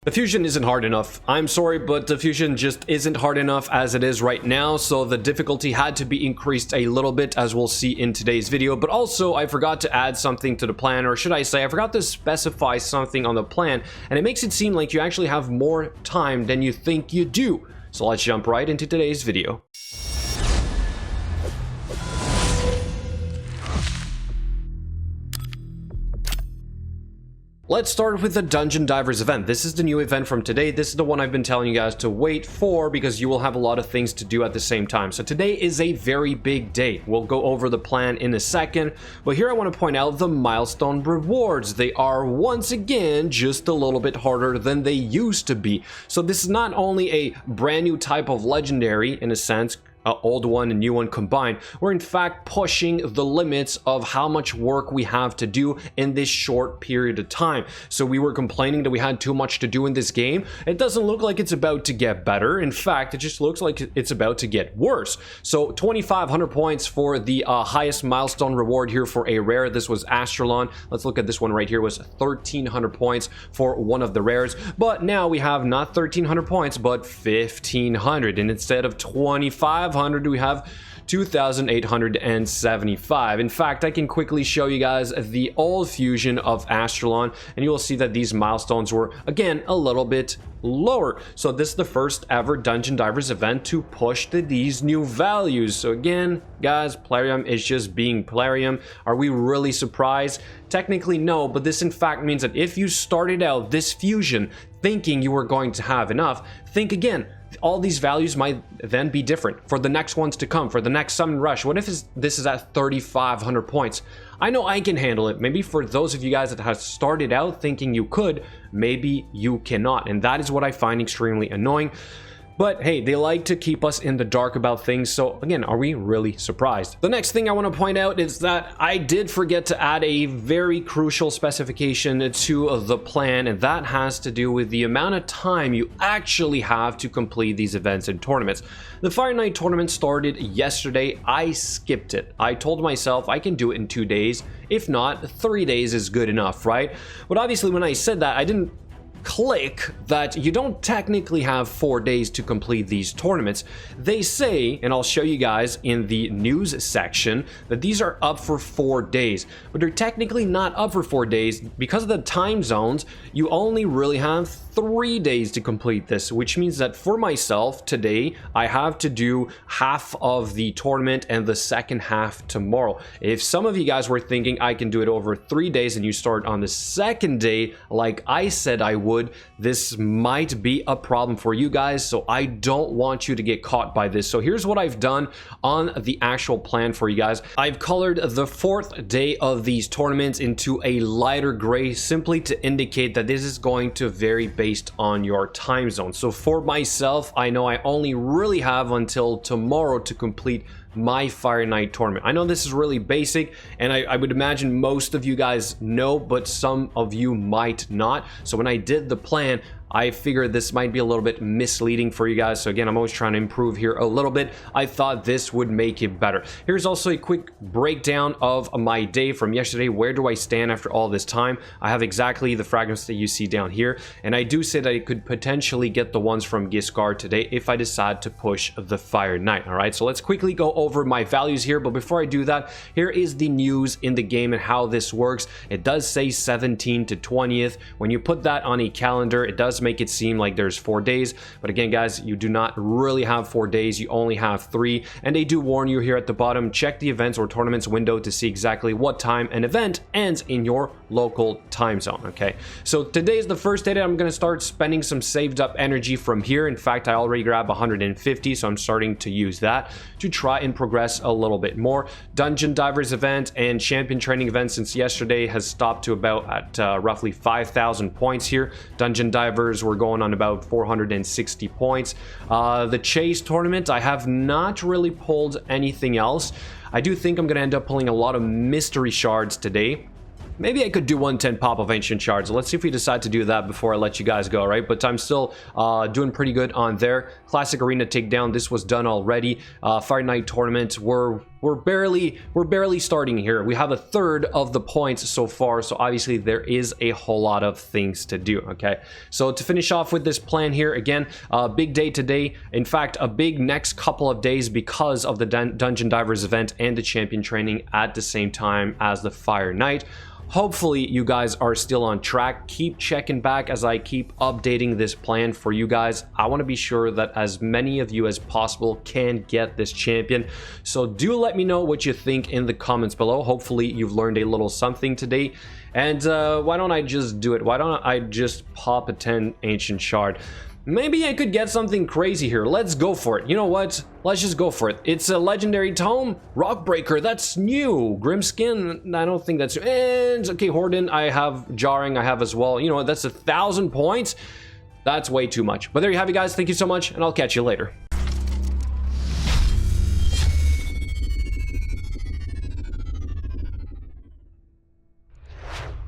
The fusion isn't hard enough. I'm sorry, but the fusion just isn't hard enough as it is right now, so the difficulty had to be increased a little bit, as we'll see in today's video. But also, I forgot to add something to the plan, or should I say, I forgot to specify something on the plan, and it makes it seem like you actually have more time than you think you do. So let's jump right into today's video. Let's start with the Dungeon Divers event. This is the new event from today. This is the one I've been telling you guys to wait for because you will have a lot of things to do at the same time. So today is a very big day. We'll go over the plan in a second, but here I want to point out the milestone rewards. They are once again just a little bit harder than they used to be. So this is not only a brand new type of legendary in a sense, old one and new one combined. We're in fact pushing the limits of how much work we have to do in this short period of time. So we were complaining that we had too much to do in this game. It doesn't look like it's about to get better. In fact, it just looks like it's about to get worse. So 2,500 points for the highest milestone reward here for a rare. This was Astralon. Let's look at this one right here. It was 1,300 points for one of the rares. But now we have not 1,300 points, but 1,500. And instead of 2,500, we have 2,875. In fact, I can quickly show you guys the old fusion of Astralon, and you will see that these milestones were again a little bit lower. So this is the first ever Dungeon Divers event to push to these new values. So again, guys, Plarium is just being Plarium. Are we really surprised? Technically no, but this in fact means that if you started out this fusion thinking you were going to have enough, think again. All these values might then be different for the next ones to come, for the next summon rush. What if this is at 3,500 points? I know I can handle it. Maybe for those of you guys that have started out thinking you could, maybe you cannot. And that is what I find extremely annoying. But hey, they like to keep us in the dark about things, so again, are we really surprised? The next thing I want to point out is that I did forget to add a very crucial specification to the plan, and that has to do with the amount of time you actually have to complete these events and tournaments. The Fire Night tournament started yesterday. I skipped it. I told myself I can do it in 2 days. If not, 3 days is good enough, right? But obviously when I said that, I didn't click that you don't technically have 4 days to complete these tournaments. They say, and I'll show you guys in the news section, that these are up for 4 days, but they're technically not up for 4 days because of the time zones. You only really have 3 days to complete this, which means that for myself today, I have to do half of the tournament and the second half tomorrow. If some of you guys were thinking I can do it over 3 days and you start on the second day like I said I would, this might be a problem for you guys, so I don't want you to get caught by this. So here's what I've done on the actual plan for you guys. I've colored the 4th day of these tournaments into a lighter gray, simply to indicate that this is going to vary based on your time zone. So for myself, I know I only really have until tomorrow to complete my Fire Night tournament. I know this is really basic, and I would imagine most of you guys know, but some of you might not. So when I did the plan, I figured this might be a little bit misleading for you guys. So again, I'm always trying to improve here a little bit. I thought this would make it better. Here's also a quick breakdown of my day from yesterday. Where do I stand after all this time? I have exactly the fragments that you see down here. And I do say that I could potentially get the ones from Giscard today if I decide to push the Fire Night. All right, so let's quickly go over my values here. But before I do that, here is the news in the game and how this works. It does say 17th to 20th. When you put that on a calendar, it does make it seem like there's 4 days, but again guys, you do not really have 4 days, you only have 3, and they do warn you here at the bottom, check the events or tournaments window to see exactly what time an event ends in your local time zone. Okay, so today is the first day that I'm going to start spending some saved up energy from here. In fact, I already grabbed 150, so I'm starting to use that to try and progress a little bit more. Dungeon Divers event and champion training event since yesterday has stopped to about at roughly 5,000 points here. Dungeon Divers, we're going on about 460 points. The chase tournament, I have not really pulled anything else. I do think I'm going to end up pulling a lot of mystery shards today. Maybe I could do 110 pop of ancient shards. Let's see if we decide to do that before I let you guys go, right? But I'm still doing pretty good on there. Classic arena takedown, this was done already. Fire Night tournament, we're we're barely starting here. We have a third of the points so far, so obviously there is a whole lot of things to do. Okay, so to finish off with this plan here, again, big day today. In fact, a big next couple of days because of the Dungeon Divers event and the champion training at the same time as the Fire Night. Hopefully you guys are still on track. Keep checking back as I keep updating this plan for you guys. I want to be sure that as many of you as possible can get this champion. So do let me know what you think in the comments below. Hopefully you've learned a little something today. And why don't I just do it? Why don't I just pop a 10 ancient shard? Maybe I could get something crazy here. Let's go for it. You know what? Let's just go for it. It's a legendary tome. Rockbreaker, that's new. Grimskin, I don't think that's... And, okay, Horden, I have. Jarring, I have as well. You know, that's 1,000 points. That's way too much. But there you have it, guys. Thank you so much, and I'll catch you later.